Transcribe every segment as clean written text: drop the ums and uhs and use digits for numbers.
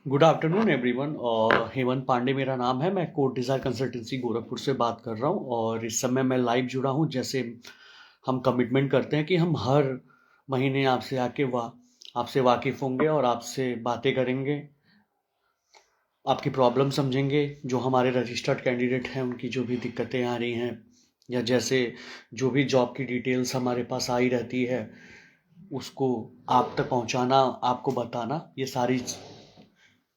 Good afternoon everyone. और हेमंत पांडे मेरा नाम है। मैं कोड डिज़ाइन कंसल्टेंसी गोरखपुर से बात कर रहा हूँ और इस समय मैं लाइव जुड़ा हूँ। जैसे हम कमिटमेंट करते हैं कि हम हर महीने आपसे वाकिफ़ होंगे और आपसे बातें करेंगे, आपकी प्रॉब्लम समझेंगे। जो हमारे रजिस्टर्ड कैंडिडेट हैं उनकी जो भी दिक्कतें आ रही हैं, या जैसे जो भी जॉब की डिटेल्स हमारे पास आई रहती है उसको आप तक पहुंचाना, आपको बताना, ये सारी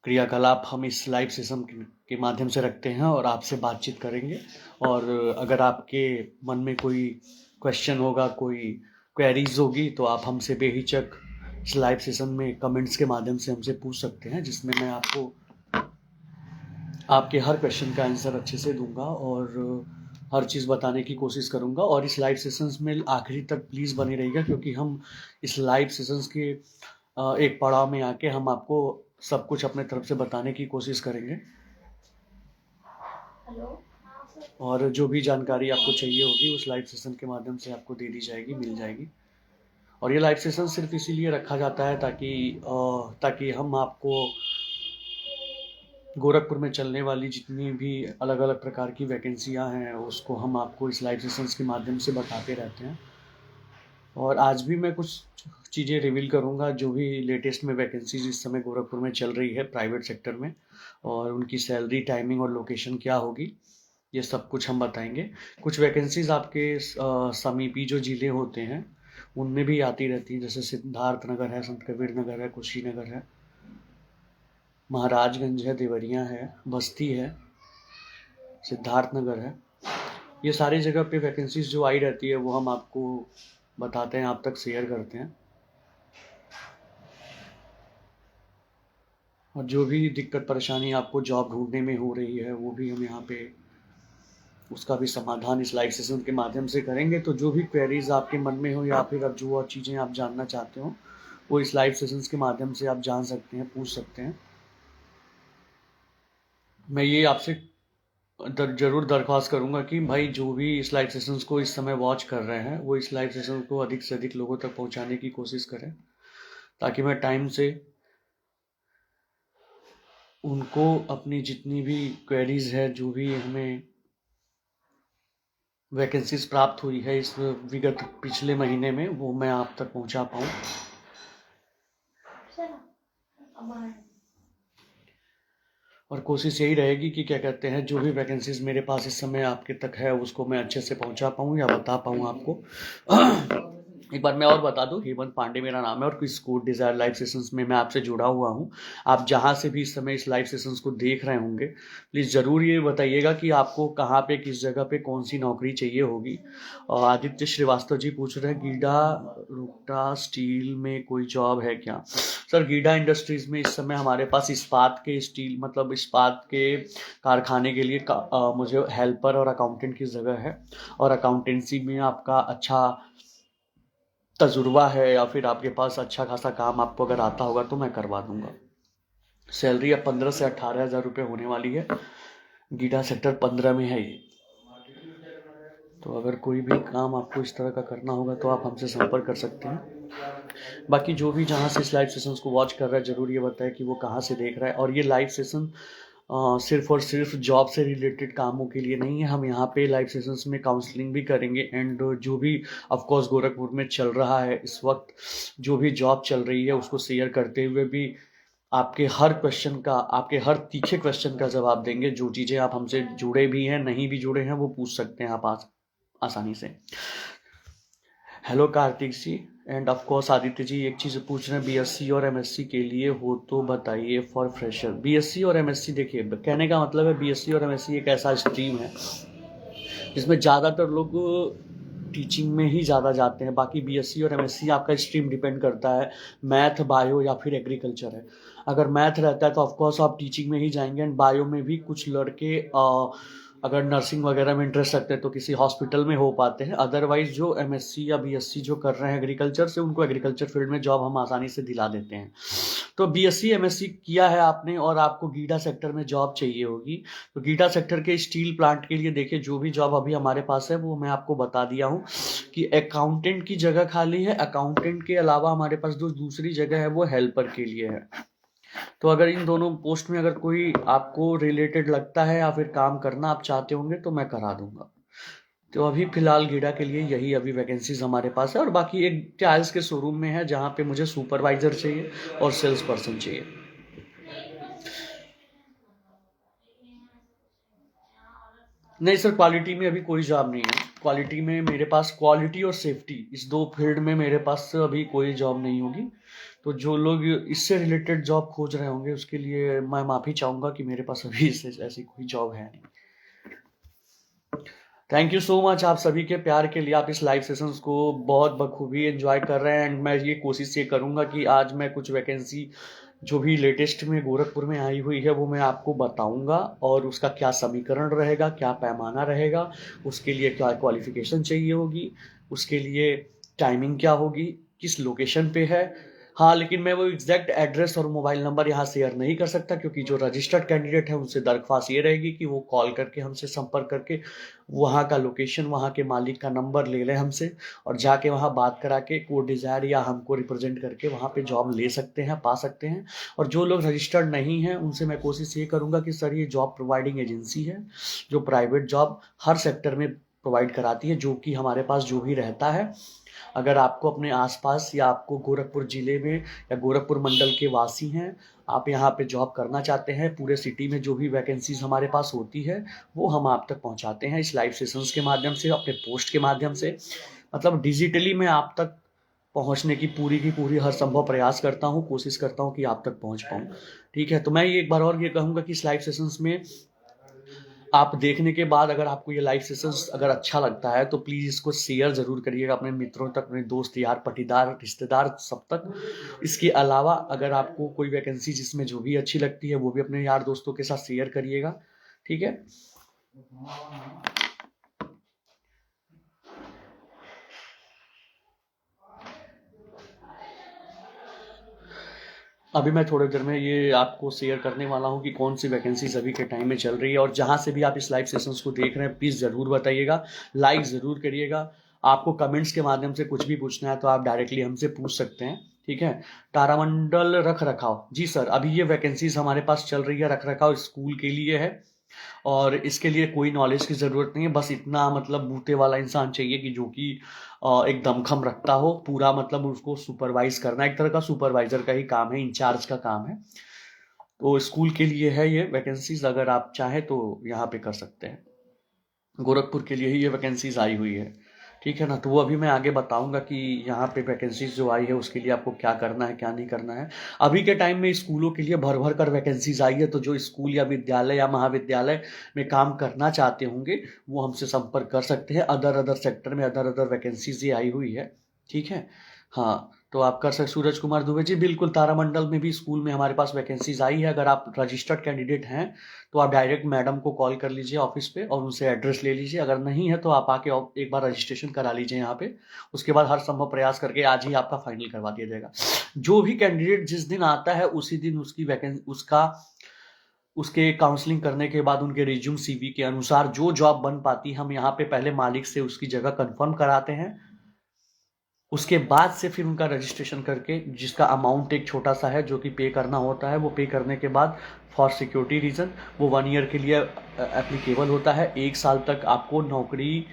क्रियाकलाप हम इस लाइव सेशन के माध्यम से रखते हैं और आपसे बातचीत करेंगे। और अगर आपके मन में कोई क्वेश्चन होगा, कोई क्वेरीज होगी, तो आप हमसे बेहिचक इस लाइव सेशन में कमेंट्स के माध्यम से हमसे पूछ सकते हैं, जिसमें मैं आपको आपके हर क्वेश्चन का आंसर अच्छे से दूंगा और हर चीज़ बताने की कोशिश करूंगा। और इस लाइव सेशंस में आखिरी तक प्लीज़ बने रहिएगा, क्योंकि हम इस लाइव सेशंस के एक पड़ाव में आके हम आपको सब कुछ अपने तरफ से बताने की कोशिश करेंगे। और जो भी जानकारी आपको चाहिए होगी उस लाइव सेशन के माध्यम से आपको दे दी जाएगी, मिल जाएगी। और ये लाइव सेशन सिर्फ इसीलिए रखा जाता है ताकि हम आपको गोरखपुर में चलने वाली जितनी भी अलग अलग प्रकार की वैकेंसियां हैं उसको हम आपको इस लाइव सेशंस के माध्यम से बताते रहते हैं। और आज भी मैं कुछ चीज़ें रिवील करूंगा, जो भी लेटेस्ट में वैकेंसीज इस समय गोरखपुर में चल रही है प्राइवेट सेक्टर में, और उनकी सैलरी, टाइमिंग और लोकेशन क्या होगी, ये सब कुछ हम बताएंगे। कुछ वैकेंसीज आपके समीपी जो ज़िले होते हैं उनमें भी आती रहती हैं, जैसे सिद्धार्थ नगर है, संत कबीर नगर है, कुशीनगर है, महाराजगंज है, देवरिया है, बस्ती है, सिद्धार्थ नगर है। ये सारी जगह पे वैकेंसीज जो आई रहती है वो हम आपको बताते हैं, आप तक शेयर करते हैं। और जो भी दिक्कत परेशानी आपको जॉब ढूंढने में हो रही है वो भी हम यहाँ पे उसका भी समाधान इस लाइव सेशन के माध्यम से करेंगे। तो जो भी क्वेरीज आपके मन में हो या फिर अब जो और चीज़ें आप जानना चाहते हो वो इस लाइव सेशंस के माध्यम से आप जान सकते हैं, पूछ सकते हैं। मैं ये आपसे जरूर दरख्वास्त करूंगा कि भाई जो भी इस लाइव सेशंस को इस समय वॉच कर रहे हैं वो इस लाइव सेशन को अधिक से अधिक लोगों तक पहुंचाने की कोशिश करें, ताकि मैं टाइम से उनको अपनी जितनी भी क्वेरीज है, जो भी हमें वैकेंसीज प्राप्त हुई है इस विगत पिछले महीने में, वो मैं आप तक पहुंचा पाऊँ। और कोशिश यही रहेगी कि क्या कहते हैं, जो भी वैकेंसीज मेरे पास इस समय आपके तक है उसको मैं अच्छे से पहुंचा पाऊँ या बता पाऊँ आपको। एक बार मैं और बता दूं, हेमंत पांडे मेरा नाम है और किस कोड डिजायर लाइव सेशंस में मैं आपसे जुड़ा हुआ हूं। आप जहां से भी इस समय इस लाइव सेशंस को देख रहे होंगे, प्लीज़ ज़रूर ये बताइएगा कि आपको कहाँ पे, किस जगह पे कौन सी नौकरी चाहिए होगी। और आदित्य श्रीवास्तव जी पूछ रहे हैं, गीडा रुकटा स्टील में कोई जॉब है क्या? सर, गीडा इंडस्ट्रीज में इस समय हमारे पास इस्पात के स्टील, मतलब इस्पात के कारखाने के लिए मुझे हेल्पर और अकाउंटेंट की जगह है। और अकाउंटेंसी में आपका अच्छा तजुर्बा है या फिर आपके पास अच्छा खासा काम आपको अगर आता होगा तो मैं करवा दूंगा। सैलरी अब 15 से 18 हज़ार रुपये होने वाली है। गीडा सेक्टर 15 में है ये। तो अगर कोई भी काम आपको इस तरह का करना होगा तो आप हमसे संपर्क कर सकते हैं। बाकी जो भी जहाँ से इस लाइव सेशंस को वॉच कर रहा है ज़रूर ये बताए कि वो कहाँ से देख रहा है। और ये लाइव सेशन सिर्फ और सिर्फ जॉब से रिलेटेड कामों के लिए नहीं है। हम यहाँ पे लाइव सेशंस में काउंसलिंग भी करेंगे, एंड जो भी ऑफ कोर्स गोरखपुर में चल रहा है इस वक्त, जो भी जॉब चल रही है उसको शेयर करते हुए भी आपके हर क्वेश्चन का, आपके हर तीखे क्वेश्चन का जवाब देंगे। जो चीज़ें आप हमसे जुड़े भी हैं, नहीं भी जुड़े हैं, वो पूछ सकते हैं आप आसानी से। Hello Kartik ji and of course Aditya ji, एक चीज़ पूछ रहे हैं, बीएससी और एमएससी के लिए हो तो बताइए फॉर फ्रेशर। बीएससी और एमएससी, देखिए कहने का मतलब है बीएससी और एमएससी एक ऐसा स्ट्रीम है जिसमें ज़्यादातर लोग टीचिंग में ही ज़्यादा जाते हैं। बाकी बीएससी और एमएससी आपका स्ट्रीम डिपेंड करता है, मैथ, बायो या फिर एग्रीकल्चर है। अगर मैथ रहता है तो ऑफकोर्स आप टीचिंग में ही जाएंगे, एंड बायो में भी कुछ लड़के अगर नर्सिंग वगैरह में इंटरेस्ट रखते हैं तो किसी हॉस्पिटल में हो पाते हैं। अदरवाइज जो एमएससी या बीएससी जो कर रहे हैं एग्रीकल्चर से, उनको एग्रीकल्चर फील्ड में जॉब हम आसानी से दिला देते हैं। तो बीएससी एमएससी किया है आपने और आपको गीडा सेक्टर में जॉब चाहिए होगी, तो गीडा सेक्टर के स्टील प्लांट के लिए देखिए जो भी जॉब अभी हमारे पास है वो मैं आपको बता दिया हूँ कि अकाउंटेंट की जगह खाली है। अकाउंटेंट के अलावा हमारे पास जो दूसरी जगह है वो हेल्पर के लिए है। तो अगर इन दोनों पोस्ट में अगर कोई आपको रिलेटेड लगता है या फिर काम करना आप चाहते होंगे तो मैं करा दूंगा। तो अभी फिलहाल गीडा के लिए यही अभी वैकेंसीज हमारे पास है, और बाकी एक टाइल्स के शोरूम में है जहाँ पे मुझे सुपरवाइजर चाहिए और सेल्स पर्सन चाहिए। नहीं सर, क्वालिटी में अभी कोई जॉब नहीं है। क्वालिटी में मेरे पास क्वालिटी और सेफ्टी इस दो फील्ड में मेरे पास अभी कोई जॉब नहीं होगी। तो जो लोग इससे रिलेटेड जॉब खोज रहे होंगे उसके लिए मैं माफ़ी चाहूँगा कि मेरे पास अभी इससे ऐसी कोई जॉब है नहीं। थैंक यू सो मच आप सभी के प्यार के लिए। आप इस लाइव सेशंस को बहुत बखूबी एंजॉय कर रहे हैं, एंड मैं ये कोशिश ये करूँगा कि आज मैं कुछ वैकेंसी जो भी लेटेस्ट में गोरखपुर में आई हुई है वो मैं आपको बताऊंगा, और उसका क्या समीकरण रहेगा, क्या पैमाना रहेगा, उसके लिए क्या क्वालिफिकेशन चाहिए होगी, उसके लिए टाइमिंग क्या होगी, किस लोकेशन पे है। हाँ, लेकिन मैं वो एग्जैक्ट एड्रेस और मोबाइल नंबर यहाँ शेयर नहीं कर सकता, क्योंकि जो रजिस्टर्ड कैंडिडेट है उनसे दरख्वास्त ये रहेगी कि वो कॉल करके हमसे संपर्क करके वहाँ का लोकेशन, वहाँ के मालिक का नंबर ले लें हमसे, और जाके वहाँ बात करा के कोड डिज़ायर या हमको रिप्रेजेंट करके वहाँ पे जॉब ले सकते हैं, पा सकते हैं। और जो लोग रजिस्टर्ड नहीं हैं उनसे मैं कोशिश ये करूँगा कि सर ये जॉब प्रोवाइडिंग एजेंसी है जो प्राइवेट जॉब हर सेक्टर में प्रोवाइड कराती है, जो कि हमारे पास जो भी रहता है। अगर आपको अपने आसपास या आपको गोरखपुर ज़िले में या गोरखपुर मंडल के वासी हैं, आप यहाँ पे जॉब करना चाहते हैं, पूरे सिटी में जो भी वैकेंसीज हमारे पास होती है वो हम आप तक पहुँचाते हैं इस लाइव सेशंस के माध्यम से, अपने पोस्ट के माध्यम से। मतलब डिजिटली मैं आप तक पहुँचने की पूरी हर संभव प्रयास करता हूँ, कोशिश करता हूँ कि आप तक पहुँच पाऊँ। ठीक है, तो मैं ये एक बार और ये कहूँगा कि इस लाइव सेशंस में आप देखने के बाद अगर आपको ये लाइव सेशंस अगर अच्छा लगता है तो प्लीज़ इसको शेयर ज़रूर करिएगा अपने मित्रों तक, अपने दोस्त यार पटीदार रिश्तेदार सब तक। इसके अलावा अगर आपको कोई वैकेंसी जिसमें जो भी अच्छी लगती है वो भी अपने यार दोस्तों के साथ शेयर करिएगा। ठीक है, अभी मैं थोड़ी देर में ये आपको शेयर करने वाला हूँ कि कौन सी वैकेंसीज अभी के टाइम में चल रही है, और जहाँ से भी आप इस लाइव सेशंस को देख रहे हैं प्लीज़ ज़रूर बताइएगा, लाइक ज़रूर करिएगा। आपको कमेंट्स के माध्यम से कुछ भी पूछना है तो आप डायरेक्टली हमसे पूछ सकते हैं। ठीक है, तारामंडल रख रखाव, जी सर, अभी ये वैकेंसीज हमारे पास चल रही है, रख रखाव स्कूल के लिए है, और इसके लिए कोई नॉलेज की ज़रूरत नहीं है, बस इतना मतलब बूते वाला इंसान चाहिए कि जो कि एक दमखम रखता हो पूरा, मतलब उसको सुपरवाइज करना एक तरह का सुपरवाइजर का ही काम है, इंचार्ज का काम है। तो स्कूल के लिए है ये वैकेंसीज, अगर आप चाहें तो यहाँ पे कर सकते हैं। गोरखपुर के लिए ही ये वैकेंसीज आई हुई है। ठीक है ना, तो वो अभी मैं आगे बताऊंगा कि यहाँ पे वैकेंसीज जो आई है उसके लिए आपको क्या करना है क्या नहीं करना है। अभी के टाइम में स्कूलों के लिए भर भर कर वैकेंसीज आई है, तो जो स्कूल या विद्यालय या महाविद्यालय में काम करना चाहते होंगे वो हमसे संपर्क कर सकते हैं। अदर अदर सेक्टर में अदर अदर वैकेंसीज ये आई हुई है। ठीक है, हाँ, तो आप कर सकते। सूरज कुमार दुबे जी, बिल्कुल, तारामंडल में भी स्कूल में हमारे पास वैकेंसीज आई है। अगर आप रजिस्टर्ड कैंडिडेट हैं तो आप डायरेक्ट मैडम को कॉल कर लीजिए ऑफिस पे और उनसे एड्रेस ले लीजिए। अगर नहीं है तो आप आके एक बार रजिस्ट्रेशन करा लीजिए यहाँ पे। उसके बाद हर संभव प्रयास करके आज ही आपका फाइनल करवा दिया जाएगा। जो भी कैंडिडेट जिस दिन आता है उसी दिन उसकी वैकेंसी उसके काउंसलिंग करने के बाद उनके रिज्यूम सीवी के अनुसार जो जॉब बन पाती हम यहाँ पे पहले मालिक से उसकी जगह कंफर्म कराते हैं। उसके बाद से फिर उनका रजिस्ट्रेशन करके, जिसका अमाउंट एक छोटा सा है जो कि पे करना होता है, वो पे करने के बाद फॉर सिक्योरिटी रीज़न वो 1 ईयर के लिए एप्लीकेबल होता है। 1 साल तक आपको नौकरी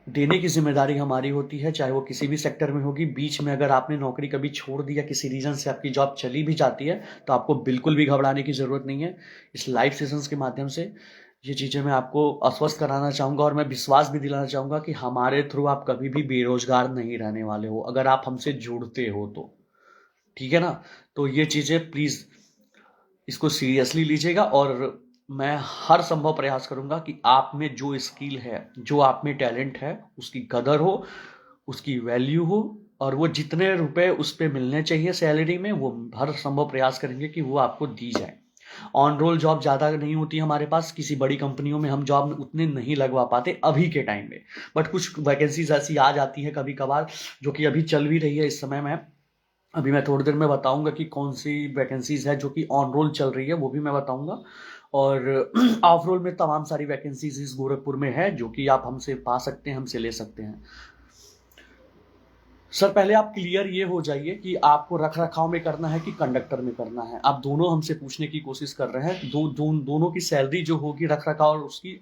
देने की जिम्मेदारी हमारी होती है, चाहे वो किसी भी सेक्टर में होगी। बीच में अगर आपने नौकरी कभी छोड़ दी या किसी रीज़न से आपकी जॉब चली भी जाती है तो आपको बिल्कुल भी घबराने की ज़रूरत नहीं है। इस लाइव सेशंस के माध्यम से ये चीज़ें मैं आपको आश्वस्त कराना चाहूँगा, और मैं विश्वास भी दिलाना चाहूँगा कि हमारे थ्रू आप कभी भी बेरोजगार नहीं रहने वाले हो अगर आप हमसे जुड़ते हो तो। ठीक है ना, तो ये चीज़ें प्लीज़ इसको सीरियसली लीजिएगा, और मैं हर संभव प्रयास करूंगा कि आप में जो स्किल है, जो आप में टैलेंट है, उसकी कदर हो, उसकी वैल्यू हो, और वो जितने रुपए उस पे मिलने चाहिए सैलरी में, वो हर संभव प्रयास करेंगे कि वो आपको दी जाए। ऑन रोल जॉब ज़्यादा नहीं होती हमारे पास, किसी बड़ी कंपनियों में हम जॉब उतने नहीं लगवा पाते अभी के टाइम में, बट कुछ वैकेंसीज ऐसी आ जाती है कभी कभार जो कि अभी चल भी रही है इस समय में। अभी मैं थोड़ी देर में बताऊंगा कि कौन सी वैकेंसीज है जो कि ऑन रोल चल रही है, वो भी मैं बताऊंगा। और ऑफ रोल में तमाम सारी वैकेंसीज इस गोरखपुर में है जो कि आप हमसे पा सकते हैं, हमसे ले सकते हैं। सर पहले आप क्लियर ये हो जाइए कि आपको रख रखाव में करना है कि कंडक्टर में करना है। आप दोनों हमसे पूछने की कोशिश कर रहे हैं। दोनों की सैलरी जो होगी रख रखाव और उसकी,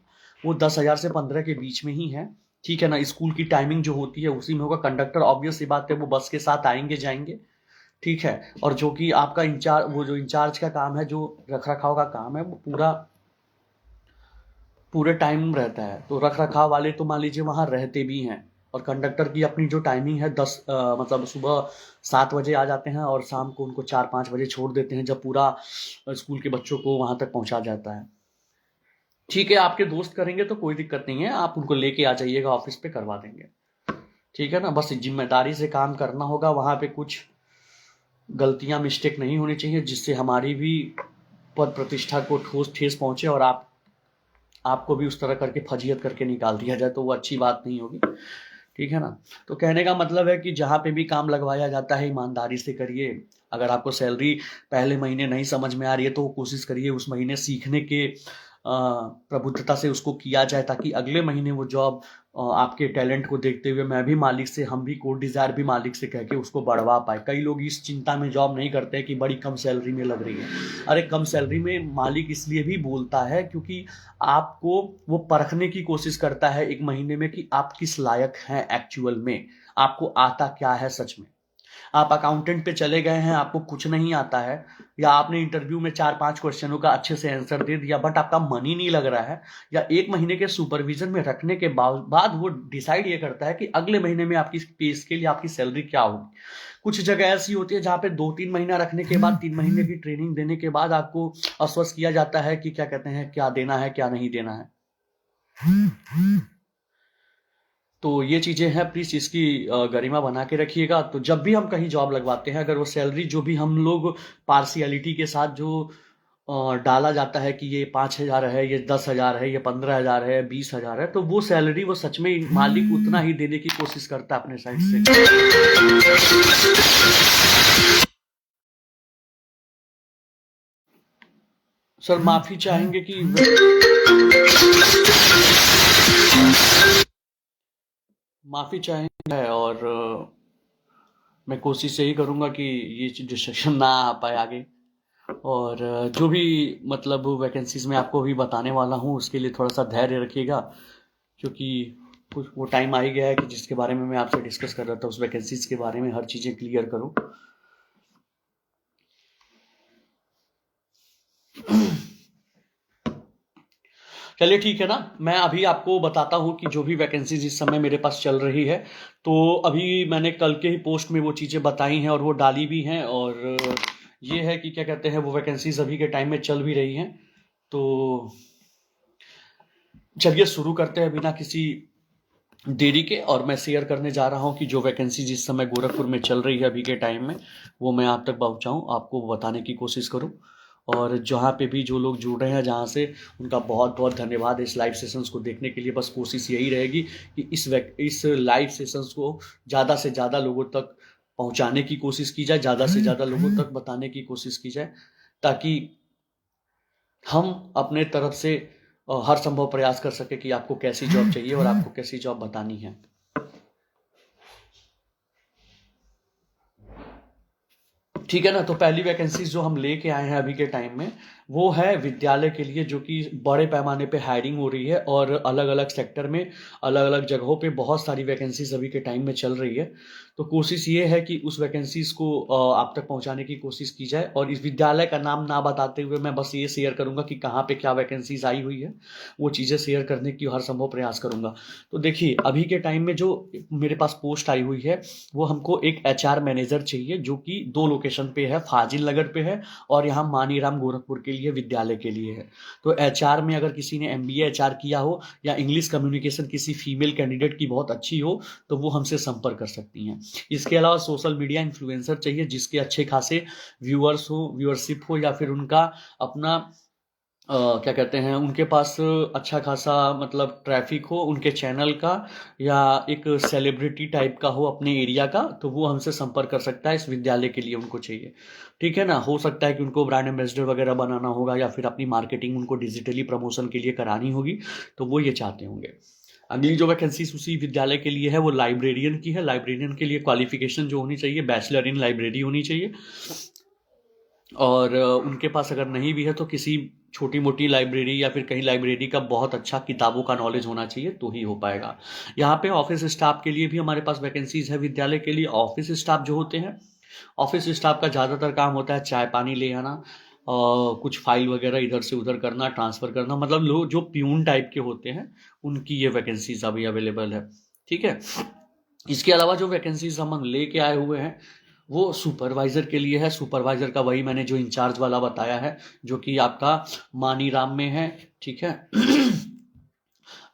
वो 10,000 से 15 के बीच में ही है। ठीक है ना। स्कूल की टाइमिंग जो होती है उसी में होगा। कंडक्टर ऑब्वियस सी बात है, वो बस के साथ आएंगे जाएंगे। ठीक है। और जो कि आपका इंचार्ज, वो जो इंचार्ज का काम है, जो रख रखाव का काम है, वो पूरे टाइम रहता है। तो रख रखाव वाले तो मान लीजिए वहां रहते भी हैं। और कंडक्टर की अपनी जो टाइमिंग है, मतलब सुबह 7 बजे आ जाते हैं और शाम को उनको 4-5 बजे छोड़ देते हैं, जब पूरा स्कूल के बच्चों को वहां तक पहुंचा जाता है। ठीक है, आपके दोस्त करेंगे तो कोई दिक्कत नहीं है, आप उनको लेके आ जाइएगा, ऑफिस पे करवा देंगे। ठीक है ना। बस जिम्मेदारी से काम करना होगा, वहां पे कुछ गलतियां मिस्टेक नहीं होनी चाहिए, जिससे हमारी भी पद प्रतिष्ठा को ठेस पहुंचे और आपको भी उस तरह करके फजीयत करके निकाल दिया जाए, तो वो अच्छी बात नहीं होगी। ठीक है ना। तो कहने का मतलब है कि जहाँ पे भी काम लगवाया जाता है ईमानदारी से करिए। अगर आपको सैलरी पहले महीने नहीं समझ में आ रही है तो कोशिश करिए उस महीने सीखने के प्रबुद्धता से उसको किया जाए, ताकि अगले महीने वो जॉब आपके टैलेंट को देखते हुए मैं भी मालिक से, हम भी कोड डिजायर भी मालिक से कह के उसको बढ़वा पाए। कई लोग इस चिंता में जॉब नहीं करते हैं कि बड़ी कम सैलरी में लग रही है। अरे कम सैलरी में मालिक इसलिए भी बोलता है क्योंकि आपको वो परखने की कोशिश करता है एक महीने में कि आप किस लायक हैं एक्चुअल में, आपको आता क्या है सच में। आप अकाउंटेंट पे चले गए हैं, आपको कुछ नहीं आता है, या आपने इंटरव्यू में 4-5 क्वेश्चनों का अच्छे से आंसर दे दिया बट आपका मन ही नहीं लग रहा है, या 1 महीने के सुपरविजन में रखने के बाद वो डिसाइड ये करता है कि अगले महीने में आपकी पे स्केल या आपकी सैलरी क्या होगी। कुछ जगह ऐसी होती है जहाँ पे 2-3 महीना रखने के बाद, 3 महीने की ट्रेनिंग देने के बाद आपको आश्वस्त किया जाता है कि क्या कहते हैं, क्या देना है क्या नहीं देना है। तो ये चीजें हैं, प्लीज इसकी गरिमा बना के रखिएगा। तो जब भी हम कहीं जॉब लगवाते हैं, अगर वो सैलरी जो भी हम लोग पार्शियलिटी के साथ जो डाला जाता है कि ये 5,000 है, ये 10,000 है, ये 15,000 है, 20,000 है, तो वो सैलरी वो सच में मालिक उतना ही देने की कोशिश करता है अपने साइड से। सर माफी चाहेंगे कि माफी चाहेंगे, और मैं कोशिश यही करूंगा कि ये डिस्ट्रक्शन ना आ पाए आगे। और जो भी मतलब वैकेंसीज में आपको भी बताने वाला हूँ उसके लिए थोड़ा सा धैर्य रखिएगा, क्योंकि कुछ वो टाइम आ ही गया है कि जिसके बारे में मैं आपसे डिस्कस कर रहा था, उस वैकेंसीज के बारे में हर चीज़ें क्लियर करूँ। चलिए ठीक है ना। मैं अभी आपको बताता हूँ कि जो भी वैकेंसीज इस समय मेरे पास चल रही है, तो अभी मैंने कल के ही पोस्ट में वो चीज़ें बताई हैं और वो डाली भी हैं। और ये है कि क्या कहते हैं, वो वैकेंसीज अभी के टाइम में चल भी रही हैं। तो चलिए शुरू करते हैं बिना किसी देरी के। और मैं शेयर करने जा रहा हूँ कि जो वैकेंसीज इस समय गोरखपुर में चल रही है अभी के टाइम में, वो मैं आप तक पहुँचाऊँ, आपको बताने की कोशिश करूँ। और जहाँ पे भी जो लोग जुड़ रहे हैं जहाँ से, उनका बहुत बहुत धन्यवाद इस लाइव सेशंस को देखने के लिए। बस कोशिश यही रहेगी कि इस लाइव सेशंस को ज़्यादा से ज़्यादा लोगों तक पहुँचाने की कोशिश की जाए, ज़्यादा से ज़्यादा लोगों तक बताने की कोशिश की जाए, ताकि हम अपने तरफ से हर संभव प्रयास कर सके कि आपको कैसी जॉब चाहिए और आपको कैसी जॉब बतानी है। ठीक है ना। तो पहली वैकेंसीज जो हम लेके आए हैं अभी के टाइम में, वो है विद्यालय के लिए, जो कि बड़े पैमाने पे हायरिंग हो रही है और अलग अलग सेक्टर में, अलग अलग जगहों पे बहुत सारी वैकेंसीज अभी के टाइम में चल रही है। तो कोशिश ये है कि उस वैकेंसीज को आप तक पहुंचाने की कोशिश की जाए। और इस विद्यालय का नाम ना बताते हुए मैं बस ये शेयर करूंगा कि कहाँ पे क्या वैकेंसीज आई हुई है, वो चीज़ें शेयर करने की हर संभव प्रयास करूंगा। तो देखिए अभी के टाइम में जो मेरे पास पोस्ट आई हुई है, वो हमको एक HR मैनेजर चाहिए, जो कि 2 लोकेशन पे है, फाजिल नगर पे है और यहाँ मानीराम गोरखपुर के लिए विद्यालय के लिए है। तो HR में अगर किसी ने MBA HR किया हो या इंग्लिश कम्युनिकेशन किसी फीमेल कैंडिडेट की बहुत अच्छी हो, तो वो हमसे संपर्क कर सकती हैं। इसके अलावा सोशल मीडिया इन्फ्लुएंसर चाहिए, जिसके अच्छे खासे व्यूअरशिप हो, या फिर उनका अपना क्या कहते हैं, उनके पास अच्छा खासा मतलब ट्रैफिक हो उनके चैनल का, या एक सेलिब्रिटी टाइप का हो अपने एरिया का, तो वो हमसे संपर्क कर सकता है। इस विद्यालय के लिए उनको चाहिए। ठीक है ना। हो सकता है कि उनको ब्रांड एम्बेसडर वगैरह बनाना होगा, या फिर अपनी मार्केटिंग उनको डिजिटली प्रमोशन के लिए करानी होगी, तो वो ये चाहते होंगे। अगली जो वैकेंसी उसी विद्यालय के लिए है वो लाइब्रेरियन की है। लाइब्रेरियन के लिए क्वालिफिकेशन जो होनी चाहिए, बैचलर इन लाइब्रेरी होनी चाहिए, और उनके पास अगर नहीं भी है तो किसी छोटी मोटी लाइब्रेरी या फिर कहीं लाइब्रेरी का बहुत अच्छा किताबों का नॉलेज होना चाहिए तो ही हो पाएगा। यहाँ पे ऑफिस स्टाफ के लिए भी हमारे पास वैकेंसीज है विद्यालय के लिए। ऑफिस स्टाफ जो होते हैं, ऑफिस स्टाफ का ज़्यादातर काम होता है चाय पानी ले आना, कुछ फाइल वगैरह इधर से उधर करना, ट्रांसफ़र करना, मतलब लोग जो प्यून टाइप के होते हैं उनकी ये वैकेंसीज अभी अवेलेबल है। ठीक है, इसके अलावा जो वैकेंसीज हम लेके आए हुए हैं वो सुपरवाइजर के लिए है। सुपरवाइजर का वही मैंने जो इंचार्ज वाला बताया है, जो कि आपका मानीराम में है। ठीक है,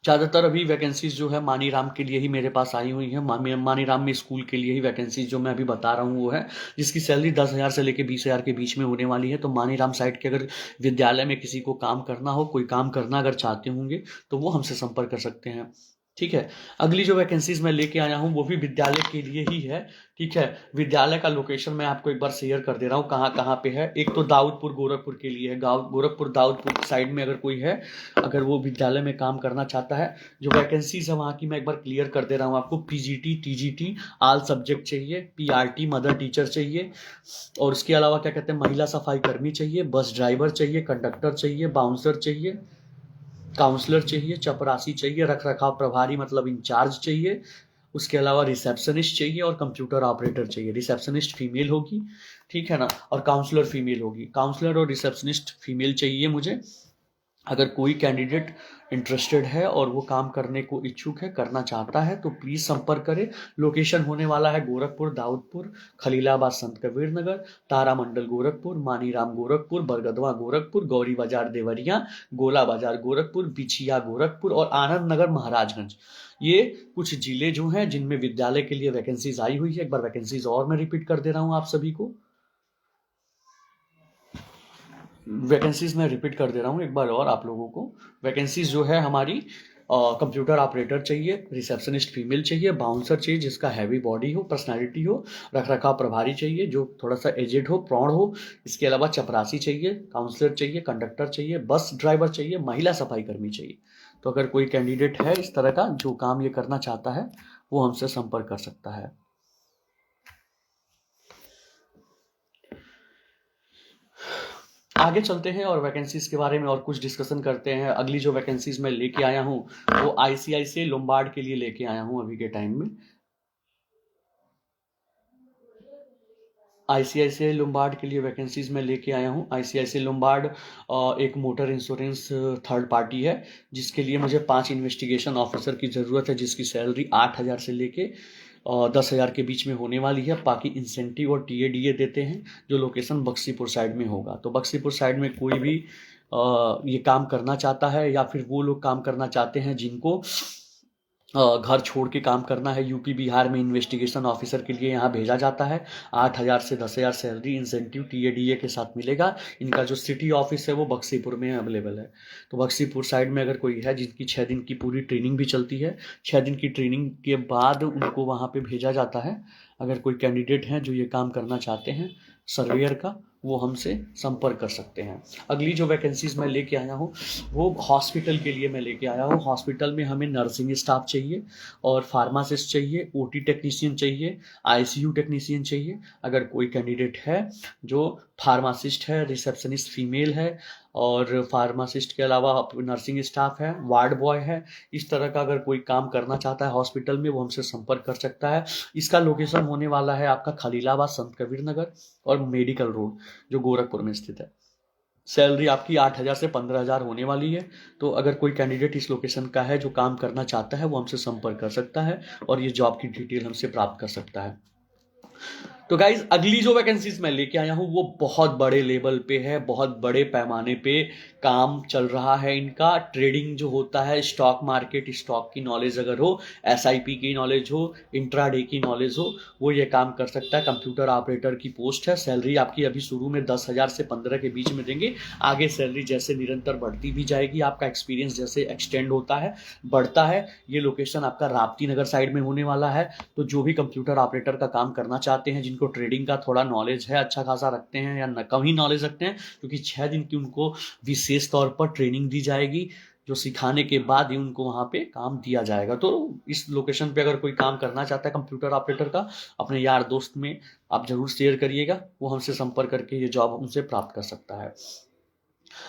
ज़्यादातर अभी वैकेंसीज जो है मानीराम के लिए ही मेरे पास आई हुई है। मानीराम में स्कूल के लिए ही वैकेंसीज जो मैं अभी बता रहा हूँ वो है, जिसकी सैलरी 10,000 से लेकर 20,000 के बीच में होने वाली है। तो मानीराम साइड के अगर विद्यालय में किसी को काम करना हो, कोई काम करना अगर चाहते होंगे तो वो हमसे संपर्क कर सकते हैं। ठीक है, अगली जो वैकेंसीज मैं लेके आया हूँ वो भी विद्यालय के लिए ही है। ठीक है, विद्यालय का लोकेशन मैं आपको एक बार शेयर कर दे रहा हूँ कहाँ कहाँ पे है। एक तो दाऊदपुर गोरखपुर के लिए है, गोरखपुर दाऊदपुर साइड में अगर कोई है, अगर वो विद्यालय में काम करना चाहता है, जो वैकेंसीज है वहाँ की मैं एक बार क्लियर कर दे रहा हूँ आपको। पीजीटी टीजीटी ऑल सब्जेक्ट चाहिए, पीआरटी मदर टीचर चाहिए, और उसके अलावा क्या कहते हैं महिला सफाई कर्मी चाहिए, बस ड्राइवर चाहिए, कंडक्टर चाहिए, बाउंसर चाहिए, काउंसलर चाहिए, चपरासी चाहिए, रख रखाव प्रभारी मतलब इंचार्ज चाहिए, उसके अलावा रिसेप्शनिस्ट चाहिए और कंप्यूटर ऑपरेटर चाहिए। रिसेप्शनिस्ट फीमेल होगी, ठीक है ना, और काउंसलर फीमेल होगी। काउंसलर और रिसेप्शनिस्ट फीमेल चाहिए मुझे। अगर कोई कैंडिडेट इंटरेस्टेड है और वो काम करने को इच्छुक है, करना चाहता है, तो प्लीज़ संपर्क करें। लोकेशन होने वाला है गोरखपुर दाऊदपुर, खलीलाबाद संत कबीर नगर, तारामंडल गोरखपुर, मानीराम गोरखपुर, बरगदवा गोरखपुर, गौरी बाजार देवरिया, गोला बाजार गोरखपुर, बिछिया गोरखपुर और आनंद नगर महाराजगंज। ये कुछ जिले जो हैं जिनमें विद्यालय के लिए वैकेंसीज आई हुई है। एक बार वैकेंसीज और मैं रिपीट कर दे रहा हूँ आप सभी को। वैकेंसीज मैं रिपीट कर दे रहा हूँ एक बार और आप लोगों को। वैकेंसीज जो है हमारी, कंप्यूटर ऑपरेटर चाहिए, रिसेप्शनिस्ट फीमेल चाहिए, बाउंसर चाहिए जिसका हैवी बॉडी हो, पर्सनालिटी हो, रख रखाव प्रभारी चाहिए जो थोड़ा सा एजेड हो, प्रौढ़ हो। इसके अलावा चपरासी चाहिए, काउंसलर चाहिए, कंडक्टर चाहिए, बस ड्राइवर चाहिए, महिला सफाई कर्मी चाहिए। तो अगर कोई कैंडिडेट है इस तरह का जो काम ये करना चाहता है वो हमसे संपर्क कर सकता है। आगे चलते हैं और वैकेंसीज के बारे में और कुछ डिस्कशन करते हैं। अगली जो वैकेंसीज मैं लेके आया हूँ वो आईसीआईसीआई लोम्बार्ड के लिए लेके आया हूँ अभी के टाइम में। आईसीआईसीआई लोम्बार्ड के लिए वैकेंसीज मैं लेके आया हूँ। आईसीआईसीआई लोम्बार्ड एक मोटर इंश्योरेंस थर्ड पार्टी है, जिसके लिए मुझे 5 इन्वेस्टिगेशन ऑफिसर की ज़रूरत है, जिसकी सैलरी 8,000 से लेके 10,000 के बीच में होने वाली है। बाकी इंसेंटिव और टीएडीए देते हैं, जो लोकेशन बक्सीपुर साइड में होगा। तो बक्सीपुर साइड में कोई भी ये काम करना चाहता है या फिर वो लोग काम करना चाहते हैं जिनको घर छोड़ के काम करना है, यूपी बिहार में इन्वेस्टिगेशन ऑफिसर के लिए यहाँ भेजा जाता है। 8,000 से 10,000 सैलरी इंसेंटिव टीएडीए के साथ मिलेगा। इनका जो सिटी ऑफिस है वो बक्सीपुर में अवेलेबल है। तो बक्सीपुर साइड में अगर कोई है जिनकी 6 दिन की पूरी ट्रेनिंग भी चलती है, 6 दिन की ट्रेनिंग के बाद उनको वहाँ पे भेजा जाता है। अगर कोई कैंडिडेट हैं जो ये काम करना चाहते हैं सर्वेयर का, वो हमसे संपर्क कर सकते हैं। अगली जो वैकेंसीज मैं लेके आया हूँ वो हॉस्पिटल के लिए मैं लेके आया हूँ। हॉस्पिटल में हमें नर्सिंग स्टाफ चाहिए और फार्मासिस्ट चाहिए, ओटी टेक्नीशियन चाहिए, आईसीयू टेक्नीशियन चाहिए। अगर कोई कैंडिडेट है जो फार्मासिस्ट है, रिसेप्शनिस्ट फीमेल है, और फार्मासिस्ट के अलावा नर्सिंग स्टाफ है, वार्ड बॉय है, इस तरह का अगर कोई काम करना चाहता है हॉस्पिटल में, वो हमसे संपर्क कर सकता है। इसका लोकेशन होने वाला है आपका खलीलाबाद संत कबीर नगर और मेडिकल रोड, जो गोरखपुर में स्थित है। सैलरी आपकी 8,000 से 15,000 होने वाली है। तो अगर कोई कैंडिडेट इस लोकेशन का है जो काम करना चाहता है वो हमसे संपर्क कर सकता है और ये जॉब की डिटेल हमसे प्राप्त कर सकता है। तो गाइज अगली जो वैकेंसीज मैं लेके आया हूँ वो बहुत बड़े लेवल पे है, बहुत बड़े पैमाने पे काम चल रहा है इनका। ट्रेडिंग जो होता है, स्टॉक मार्केट, स्टॉक की नॉलेज अगर हो, एसआईपी की नॉलेज हो, इंट्राडे की नॉलेज हो, वो ये काम कर सकता है। कंप्यूटर ऑपरेटर की पोस्ट है। सैलरी आपकी अभी शुरू में 10,000 से 15 के बीच में देंगे। आगे सैलरी जैसे निरंतर बढ़ती भी जाएगी, आपका एक्सपीरियंस जैसे एक्सटेंड होता है, बढ़ता है। ये लोकेशन आपका राप्ती नगर साइड में होने वाला है। तो जो भी कंप्यूटर ऑपरेटर का काम करना चाहते हैं, जिनको ट्रेडिंग का थोड़ा नॉलेज है, अच्छा खासा रखते हैं या कम ही नॉलेज रखते हैं, क्योंकि 6 दिन की उनको विशेष तौर पर ट्रेनिंग दी जाएगी, जो सिखाने के बाद ही उनको वहाँ पे काम दिया जाएगा। तो इस लोकेशन पे अगर कोई काम करना चाहता है कंप्यूटर ऑपरेटर का, अपने यार दोस्त में आप जरूर शेयर करिएगा, वो हमसे संपर्क करके ये जॉब उनसे प्राप्त कर सकता है।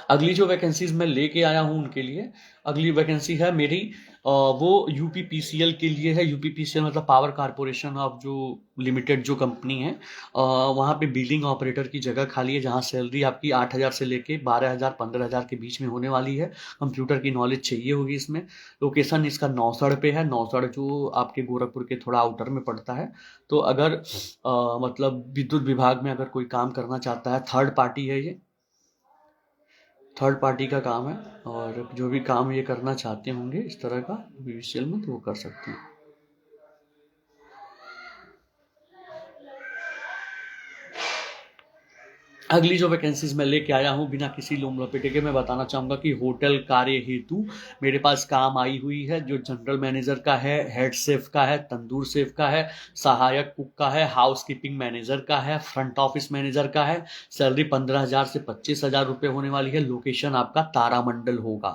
अगली जो वैकेंसीज मैं लेके आया हूँ उनके लिए, अगली वैकेंसी है मेरी वो यूपीपीसीएल के लिए है। यूपीपीसीएल मतलब पावर कारपोरेशन ऑफ जो लिमिटेड जो कंपनी है, वहाँ पे बिलिंग ऑपरेटर की जगह खाली है, जहाँ सैलरी आपकी 8,000 से लेके 12,000 15,000 के बीच में होने वाली है। कंप्यूटर की नॉलेज चाहिए होगी इसमें। लोकेशन इसका नौसड़ पे है, नौसड़ जो आपके गोरखपुर के थोड़ा आउटर में पड़ता है। तो अगर मतलब विद्युत विभाग में अगर कोई काम करना चाहता है, थर्ड पार्टी है ये, थर्ड पार्टी का काम है, और जो भी काम ये करना चाहते होंगे इस तरह का बीवीसीएल में, तो वो कर सकते हैं। अगली जो वैकेंसीज मैं लेके आया हूँ बिना किसी लोम लपेटे के मैं बताना चाहूँगा कि होटल कार्य हेतु मेरे पास काम आई हुई है, जो जनरल मैनेजर का है, हेड शेफ का है, तंदूर शेफ का है, सहायक कुक का है, हाउस कीपिंग मैनेजर का है, फ्रंट ऑफिस मैनेजर का है। सैलरी 15,000 से 25,000 रुपये होने वाली है। लोकेशन आपका तारामंडल होगा।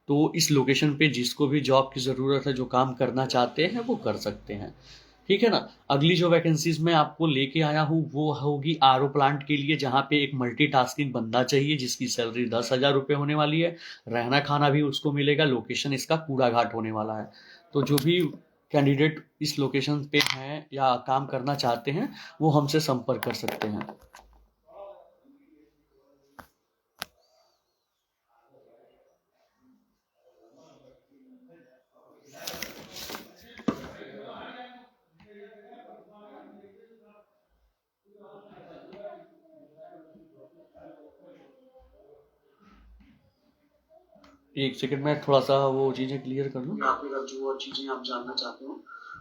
तो इस लोकेशन पे जिसको भी जॉब की ज़रूरत है, जो काम करना चाहते हैं वो कर सकते हैं, ठीक है ना। अगली जो वैकेंसीज मैं आपको लेके आया हूँ वो होगी आरओ प्लांट के लिए, जहाँ पे एक मल्टीटास्किंग बंदा चाहिए, जिसकी सैलरी 10,000 रुपये होने वाली है। रहना खाना भी उसको मिलेगा। लोकेशन इसका कूड़ा घाट होने वाला है। तो जो भी कैंडिडेट इस लोकेशन पे हैं या काम करना चाहते हैं वो हमसे संपर्क कर सकते हैं। एक सेकंड में थोड़ा सा वो चीज़ें क्लियर कर लूँ। आप अगर जो चीज़ें आप जानना चाहते हो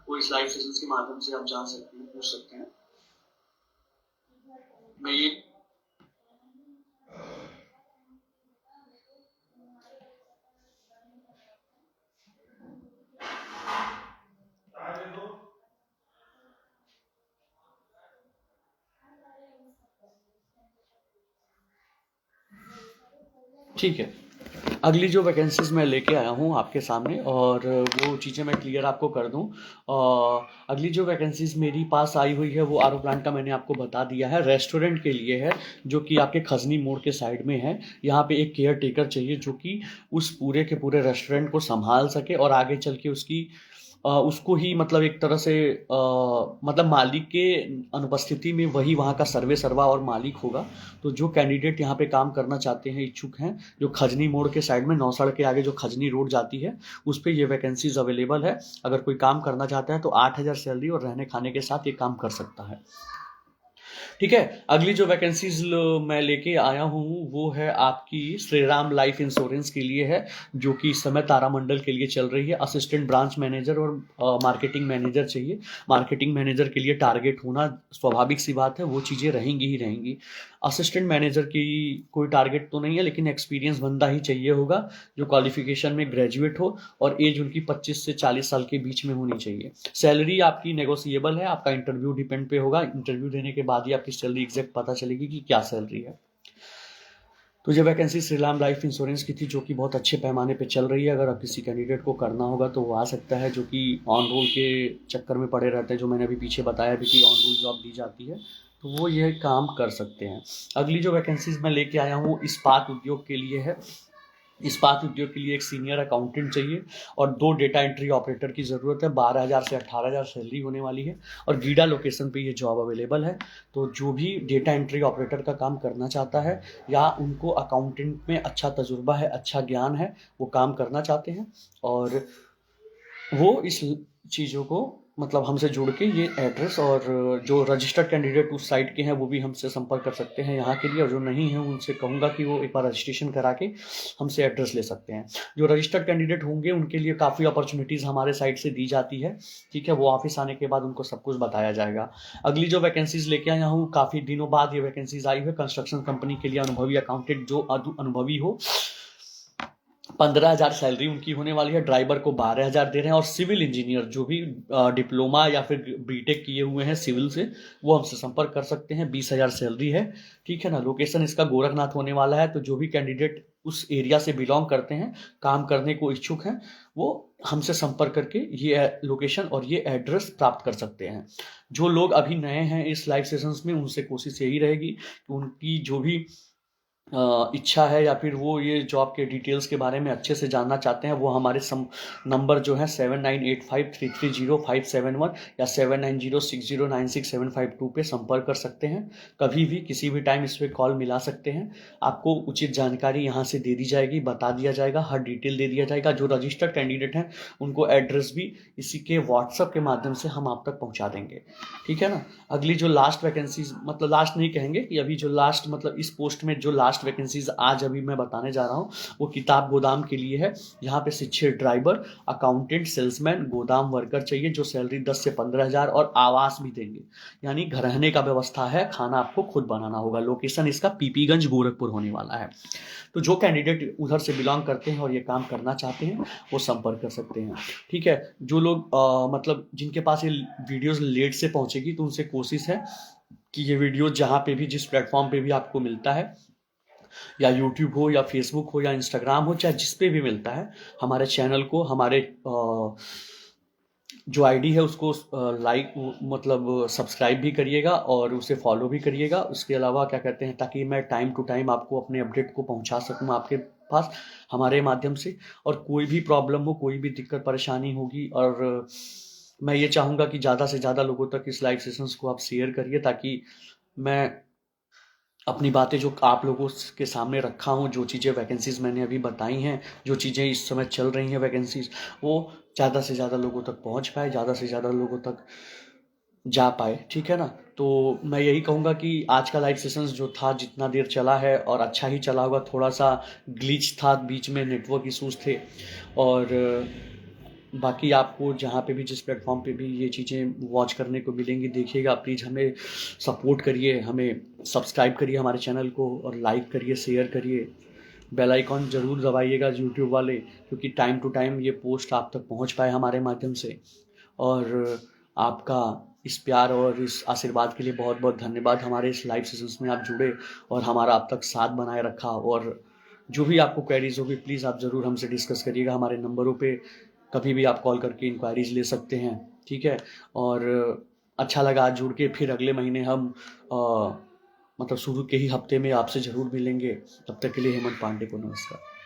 वो इस लाइव सेशंस के माध्यम से आप जान सकते हैं, पूछ सकते हैं। मैं ये ठीक है। अगली जो वैकेंसीज मैं लेके आया हूँ आपके सामने, और वो चीज़ें मैं क्लियर आपको कर दूँ। अगली जो वैकेंसीज मेरी पास आई हुई है वो आरओ प्लांट का मैंने आपको बता दिया है। रेस्टोरेंट के लिए है, जो कि आपके खजनी मोड़ के साइड में है। यहाँ पे एक केयर टेकर चाहिए जो कि उस पूरे के पूरे रेस्टोरेंट को संभाल सके, और आगे चल के उसकी उसको ही मतलब एक तरह से मतलब मालिक के अनुपस्थिति में वही वहाँ का सर्वे सर्वा और मालिक होगा। तो जो कैंडिडेट यहाँ पे काम करना चाहते हैं, इच्छुक हैं, जो खजनी मोड़ के साइड में नौसड़ के आगे जो खजनी रोड जाती है उस पर ये वैकेंसीज अवेलेबल है। अगर कोई काम करना चाहता है तो 8,000 सैलरी और रहने खाने के साथ ये काम कर सकता है, ठीक है। अगली जो वैकेंसीज मैं लेके आया हूँ वो है आपकी श्री राम लाइफ इंश्योरेंस के लिए है, जो कि इस समय तारामंडल के लिए चल रही है। असिस्टेंट ब्रांच मैनेजर और मार्केटिंग मैनेजर चाहिए। मार्केटिंग मैनेजर के लिए टारगेट होना स्वाभाविक सी बात है, वो चीज़ें रहेंगी ही रहेंगी। असिस्टेंट मैनेजर की कोई टारगेट तो नहीं है, लेकिन एक्सपीरियंस बंदा ही चाहिए होगा, जो क्वालिफिकेशन में ग्रेजुएट हो और एज उनकी 25 से 40 साल के बीच में होनी चाहिए। सैलरी आपकी नेगोशिएबल है, आपका इंटरव्यू डिपेंड पे होगा। इंटरव्यू देने के बाद ही आपकी सैलरी एग्जैक्ट पता चलेगी कि क्या सैलरी है। तो ये vacancy Shri Ram life insurance की थी, जो कि बहुत अच्छे पैमाने पे चल रही है। अगर आप किसी कैंडिडेट को करना होगा तो वो आ सकता है, जो कि ऑन रोल के चक्कर में पड़े रहते हैं, जो मैंने अभी पीछे बताया भी कि ऑन रोल जॉब दी जाती है, तो वो ये काम कर सकते हैं। अगली जो वैकेंसीज मैं लेके आया हूँ इस्पात उद्योग के लिए है। इस्पात उद्योग के लिए एक सीनियर अकाउंटेंट चाहिए और 2 डेटा एंट्री ऑपरेटर की ज़रूरत है। 12,000 से 18,000 सैलरी होने वाली है, और गीडा लोकेशन पे ये जॉब अवेलेबल है। तो जो भी डेटा एंट्री ऑपरेटर का काम करना चाहता है या उनको अकाउंटेंट में अच्छा तजुर्बा है, अच्छा ज्ञान है, वो काम करना चाहते हैं, और वो इस चीज़ों को मतलब हमसे जुड़ के ये एड्रेस, और जो रजिस्टर्ड कैंडिडेट उस साइट के हैं वो भी हमसे संपर्क कर सकते हैं यहाँ के लिए, और जो नहीं है उनसे कहूँगा कि वो एक बार रजिस्ट्रेशन करा के हमसे एड्रेस ले सकते हैं। जो रजिस्टर्ड कैंडिडेट होंगे उनके लिए काफ़ी अपॉर्चुनिटीज़ हमारे साइड से दी जाती है, ठीक है। वो ऑफिस आने के बाद उनको सब कुछ बताया जाएगा। अगली जो वैकेंसीज लेके आया हूँ, काफ़ी दिनों बाद ये वैकेंसीज आई है कंस्ट्रक्शन कंपनी के लिए, अनुभवी अकाउंटेंट जो अनुभवी हो, 15,000 सैलरी उनकी होने वाली है, ड्राइवर को 12,000 दे रहे हैं, और सिविल इंजीनियर जो भी डिप्लोमा या फिर बीटेक किए हुए हैं सिविल से, वो हमसे संपर्क कर सकते हैं। 20,000 सैलरी है, ठीक है ना। लोकेशन इसका गोरखनाथ होने वाला है, तो जो भी कैंडिडेट उस एरिया से बिलोंग करते हैं, काम करने को इच्छुक हैं, वो हमसे संपर्क करके ये लोकेशन और ये एड्रेस प्राप्त कर सकते हैं। जो लोग अभी नए हैं इस लाइव सेशंस में, उनसे कोशिश यही रहेगी कि उनकी जो भी इच्छा है या फिर वो ये जॉब के डिटेल्स के बारे में अच्छे से जानना चाहते हैं, वो हमारे नंबर जो है 7985330571 या 7906096752 पे संपर्क कर सकते हैं। कभी भी किसी भी टाइम इस पे कॉल मिला सकते हैं। आपको उचित जानकारी यहाँ से दे दी जाएगी, बता दिया जाएगा, हर डिटेल दे दिया जाएगा। जो रजिस्टर्ड कैंडिडेट हैं उनको एड्रेस भी इसी के व्हाट्सएप के माध्यम से हम आप तक पहुँचा देंगे, ठीक है ना। अगली जो लास्ट वैकेंसीज, मतलब लास्ट नहीं कहेंगे, कि अभी जो लास्ट, मतलब इस पोस्ट में जो लास्ट वैकेंसीज आज अभी मैं बताने जा रहा हूँ, वो किताब गोदाम के लिए है। यहाँ पे शिक्षित ड्राइवर, अकाउंटेंट, सेल्समैन, गोदाम वर्कर चाहिए, जो सैलरी 10 से 15,000 और आवास भी देंगे, यानी घर रहने का व्यवस्था है, खाना आपको खुद बनाना होगा। लोकेशन इसका पीपीगंज गोरखपुर होने वाला है। तो जो कैंडिडेट उधर से बिलोंग करते हैं और ये काम करना चाहते हैं, वो संपर्क कर सकते हैं, ठीक है। जो लोग मतलब जिनके पास ये वीडियोस लेट से पहुंचेगी, तो उनसे कोशिश है कि ये वीडियो जहाँ पे भी, जिस प्लेटफॉर्म पे भी आपको मिलता है, या यूट्यूब हो या फेसबुक हो या इंस्टाग्राम हो, चाहे जिस पे भी मिलता है, हमारे चैनल को, हमारे जो आईडी है उसको लाइक, मतलब सब्सक्राइब भी करिएगा और उसे फॉलो भी करिएगा। उसके अलावा क्या कहते हैं, ताकि मैं टाइम टू टाइम आपको अपने अपडेट को पहुंचा सकूं आपके पास हमारे माध्यम से। और कोई भी प्रॉब्लम हो, कोई भी दिक्कत परेशानी होगी, और मैं ये चाहूँगा कि ज़्यादा से ज़्यादा लोगों तक इस लाइव सेशंस को आप शेयर करिए, ताकि मैं अपनी बातें जो आप लोगों के सामने रखा हूँ, जो चीज़ें वैकेंसीज़ मैंने अभी बताई हैं, जो चीज़ें इस समय चल रही हैं वैकेंसीज़, वो ज़्यादा से ज़्यादा लोगों तक पहुँच पाए, ज़्यादा से ज़्यादा लोगों तक जा पाए, ठीक है ना। तो मैं यही कहूँगा कि आज का लाइव सेशंस जो था, जितना देर चला है, और अच्छा ही चला होगा। थोड़ा सा ग्लिच था, बीच में नेटवर्क इश्यूज थे, और बाकी आपको जहाँ पे भी, जिस प्लेटफॉर्म पे भी ये चीज़ें वॉच करने को मिलेंगी, देखिएगा। प्लीज़ हमें सपोर्ट करिए, हमें सब्सक्राइब करिए हमारे चैनल को, और लाइक करिए, शेयर करिए, बेल आइकॉन ज़रूर दबाइएगा यूट्यूब वाले, क्योंकि टाइम टू टाइम ये पोस्ट आप तक पहुँच पाए हमारे माध्यम से। और आपका इस प्यार और इस आशीर्वाद के लिए बहुत बहुत धन्यवाद। हमारे इस लाइव सेशंस में आप जुड़े और हमारा अब तक साथ बनाए रखा। और जो भी आपको क्वेरीज होगी, प्लीज़ आप ज़रूर हमसे डिस्कस करिएगा। हमारे नंबरों पे कभी भी आप कॉल करके इंक्वायरीज ले सकते हैं, ठीक है। और अच्छा लगा आज जुड़ के। फिर अगले महीने हम मतलब शुरू के ही हफ्ते में आपसे ज़रूर मिलेंगे। तब तक के लिए हेमंत पांडे को नमस्कार।